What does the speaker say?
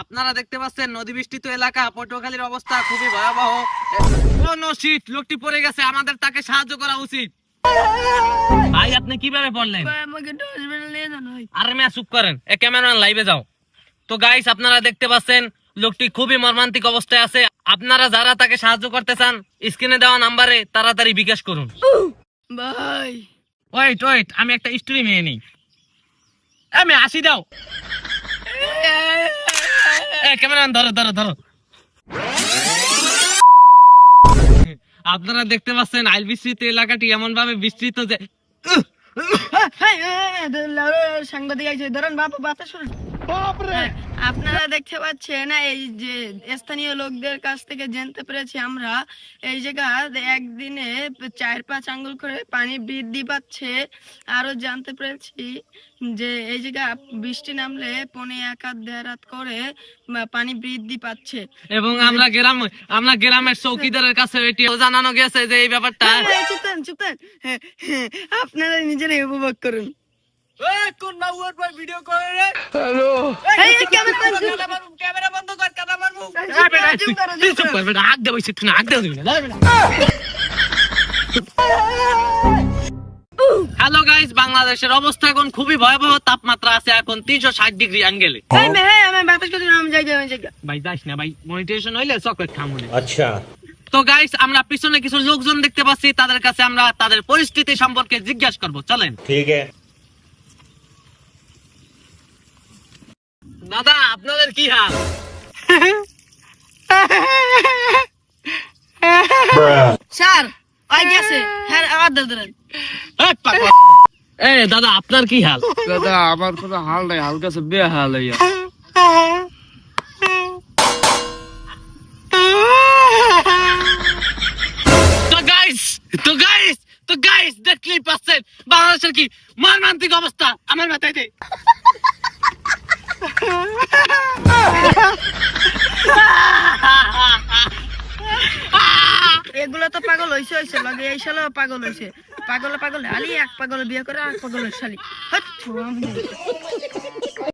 আপনারা দেখতে পাচ্ছেন নদী বেষ্টিত এলাকা পটুয়াখালীর অবস্থা খুবই ভয়াবহ। কোন শীত লোকটি পড়ে গেছে, আমাদের তাকে সাহায্য করা উচিত। ভাই আপনি কিভাবে পড়লেন? আমাকে একটু হসপিটাল নিয়ে যান ভাই। আরে মিয়া চুপ করেন, এ ক্যামেরাম্যান লাইভে যাও। তো গাইস আপনারা দেখতে পাচ্ছেন লোকটি খুবই মর্মান্তিক অবস্থায় আছে। আপনারা যারা তাকে সাহায্য করতে চান স্ক্রিনে দেওয়া নাম্বারে তাড়াতাড়ি বিকাশ করুন। ভাই ওয়েট আমি একটা স্টোরি মেয়ে নিই। আমি আসি দাও। ক্যামেরাম্যান ধরো। আপনারা দেখতে পাচ্ছেন আইল বিস্তৃত এলাকাটি এমন ভাবে বিস্তৃত যে সাংবাদিক আইছে, ধরেন বাবু বাতাস শুনুন। আপনারা দেখতে পাচ্ছেন এই যে স্থানীয় লোকদের কাছ থেকে জানতে পেরেছি আমরা এই জায়গা একদিনে 4-5 আঙ্গুল করে পানি বৃদ্ধি পাচ্ছে। আরো জানতে পেরেছি যে এই জায়গা বৃষ্টি নামলে 1.5-1.5 হাত করে পানি বৃদ্ধি পাচ্ছে। এবং আমরা গ্রামের চৌকিদারের কাছে এটিও জানানো গেছে যে এই ব্যাপারটা। চুপেন আপনারা নিজেরাই উপভোগ করুন। কোন বাবুর ভাই ভিডিও করে রে? ক্যামেরা বন্ধ কর, কাদা মারবো। চুপ কর বেটা, আগ দে বইছে, তুই আগ দে দিবি না। হ্যালো গাইস, বাংলাদেশের অবস্থা এখন খুবই ভয়াবহ। তাপমাত্রা আছে এখন 360 ডিগ্রি অ্যাঙ্গেলে। আমি বাতাস করতে আমি যাই ভাই যাস না ভাই, মনিটাইজেশন হইলে চকলেট খামু। अच्छा তো গাইস আমরা পিছনে কিছু লোকজন দেখতে পাচ্ছি, তাদের কাছে আমরা তাদের পরিস্থিতি সম্পর্কে জিজ্ঞাসা করব। চলেন। ठीक है। দাদা আপনাদের কি হাল? স্যার ওই গেছে। হ্যাঁ আবার ধরেন। এই দাদা আপনার কি হাল? দাদা আমার কোনো হাল নাই, হালকা সে বেহাল হইয়া। তো গাইস দেখলেই পাচ্ছেন বাংলাদেশের কি মর্মান্তিক অবস্থা। আমার মাথায় দে। এগুলো তো পাগল হইছে লগে এই শালা পাগল হইছে। পাগল আলি এক পাগল বিয়ে করে আর পাগলের শালি।